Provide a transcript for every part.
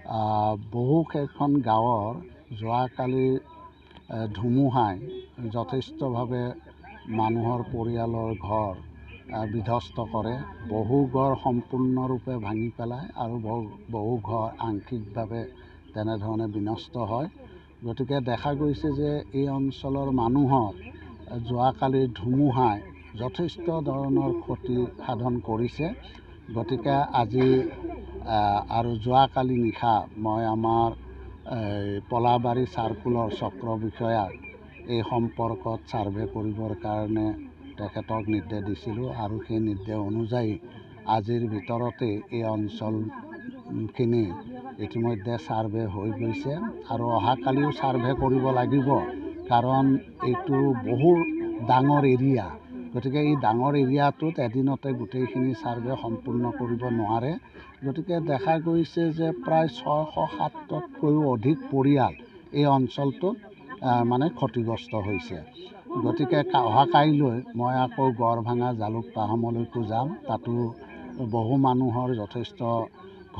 বহুকেইখন গাঁৱৰ যোৱাকালি ধুমুহাই যথেষ্টভাৱে মানুহৰ পৰিয়ালৰ ঘৰ বিধ্বস্ত কৰে। বহু ঘৰ সম্পূৰ্ণৰূপে ভাঙি পেলায় আৰু বহু ঘৰ আংশিকভাৱে তেনেধৰণে বিনষ্ট হয়। গতিকে দেখা গৈছে যে এই অঞ্চলৰ মানুহৰ যোৱাকালিৰ ধুমুহাই যথেষ্ট ধৰণৰ ক্ষতি সাধন কৰিছে। গতিকে আজি আৰু যোৱাকালি নিশা মই আমাৰ পলাবাৰী চাৰ্কুলৰ চক্ৰ বিষয়াক এই সম্পৰ্কত ছাৰ্ভে কৰিবৰ কাৰণে তেখেতক নিৰ্দেশ দিছিলোঁ আৰু সেই নিৰ্দেশ অনুযায়ী আজিৰ ভিতৰতে এই অঞ্চলখিনি ইতিমধ্যে ছাৰ্ভে হৈ গৈছে আৰু অহাকালিও ছাৰ্ভে কৰিব লাগিব, কাৰণ এইটো বহু ডাঙৰ এৰিয়া। গতিকে এই ডাঙৰ এৰিয়াটোত এদিনতে গোটেইখিনি ছাৰ্ভে সম্পূৰ্ণ কৰিব নোৱাৰে। গতিকে দেখা গৈছে যে প্ৰায় 600-700তকৈও অধিক পৰিয়াল এই অঞ্চলটোত ক্ষতিগ্ৰস্ত হৈছে। গতিকে অহাকাইলৈ মই আকৌ গড়ভাঙা জালুকপাহামলৈকো যাম। তাতো বহু মানুহৰ যথেষ্ট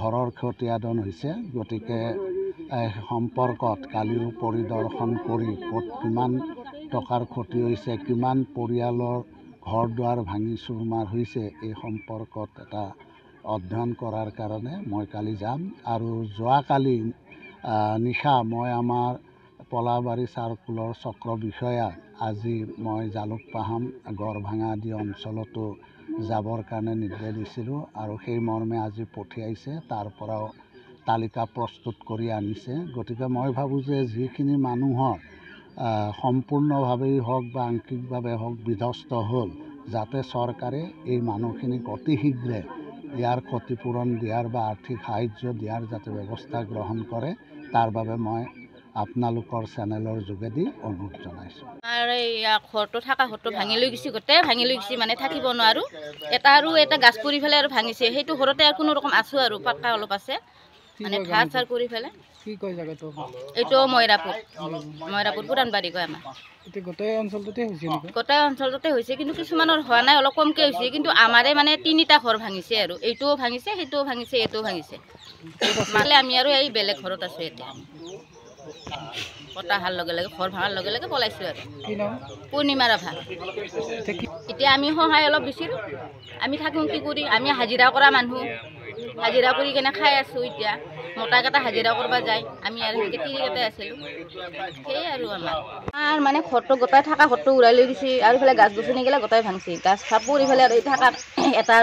ঘৰৰ ক্ষতিসাধন হৈছে। গতিকে সম্পৰ্কত কালিও পৰিদৰ্শন কৰি ক'ত কিমান টকাৰ ক্ষতি হৈছে, কিমান পৰিয়ালৰ ঘৰ দুৱাৰ ভাঙি চুৰমাৰ হৈছে, এই সম্পৰ্কত এটা অধ্যয়ন কৰাৰ কাৰণে মই কালি যাম। আৰু যোৱাকালি নিশা মই আমাৰ পলাবাৰী চাৰ্কুলৰ চক্ৰ বিষয়াক আজি মই জালুকপাহাম গড়ভাঙা আদি অঞ্চলতো যাবৰ কাৰণে নিৰ্দেশ দিছিলোঁ আৰু সেই মৰ্মে আজি পঠিয়াইছে, তাৰ পৰাও তালিকা প্ৰস্তুত কৰি আনিছে। গতিকে মই ভাবোঁ যে যিখিনি মানুহৰ সম্পূৰ্ণভাৱেই হওক বা আংশিকভাৱে হওক বিধ্বস্ত হ'ল, যাতে চৰকাৰে এই মানুহখিনিক অতি শীঘ্ৰে ইয়াৰ ক্ষতিপূৰণ দিয়াৰ বা আৰ্থিক সাহাৰ্য দিয়াৰ যাতে ব্যৱস্থা গ্ৰহণ কৰে, তাৰ বাবে মই আপোনালোকৰ চেনেলৰ যোগেদি অনুৰোধ জনাইছোঁ। আমাৰ এই ঘৰটো থকা ঘৰটো ভাঙি লৈ গৈছে, গোটেই ভাঙি লৈ গৈছে, থাকিব নোৱাৰোঁ। এটা গাছ পৰি পেলাই আৰু ভাঙিছে। সেইটো ঘৰতে আৰু কোনো ৰকম আছোঁ আৰু পাক্কা অলপ আছে, ধাৰ চাৰ কৰি পেলাই। এইটো ময়ৰাপুৰ পুৰাণবাৰী কয় আমাৰ। গোটেই অঞ্চলটোতে হৈছে, কিন্তু কিছুমানৰ হোৱা নাই, অলপ কমকৈ হৈছে। কিন্তু আমাৰে 3টা ঘৰ ভাঙিছে আৰু এইটোও ভাঙিছে, সেইটোও ভাঙিছে, এইটোও ভাঙিছে। আমি আৰু এই বেলেগ ঘৰত আছোঁ। এতিয়া বতাহ অহাৰ লগে লগে ঘৰ ভাঙাৰ লগে লগে পলাইছোঁ আৰু। পূৰ্ণিমা ৰাভা। এতিয়া আমি সহায় অলপ বিচাৰোঁ। আমি থাকোঁ কি কৰি? আমি হাজিৰা কৰা মানুহ, হাজিৰা কৰি কেনে খাই আছোঁ। এতিয়া মতাকেইটা হাজিৰা কৰিব যায়, আমি আৰু সেনেকৈ তিৰিকেইটাই আছিলোঁ। সেয়াই আৰু আমাৰ ঘৰটো গোটাই থকা ঘৰটো উৰাই লৈ গৈছে আৰু ইফালে গাছ গছনি গেলা গোটাই ভাঙিছে। গাছ পৰি ইফালে আৰু থকা এটা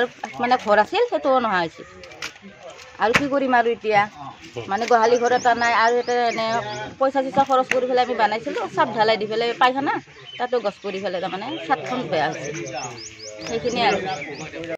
ঘৰ আছিল, সেইটোও নহা হৈছে। আৰু কি কৰিম আৰু এতিয়া গোহালি ঘৰ এটা নাই আৰু এটা পইচা চইচা খৰচ কৰি পেলাই আমি বনাইছিলোঁ, চাপ ঢালাই দি পেলাই পাইখানা, তাতো গছ পৰি পেলাই ছাদখন বেয়া হৈছে। সেইখিনিয়ে আৰু।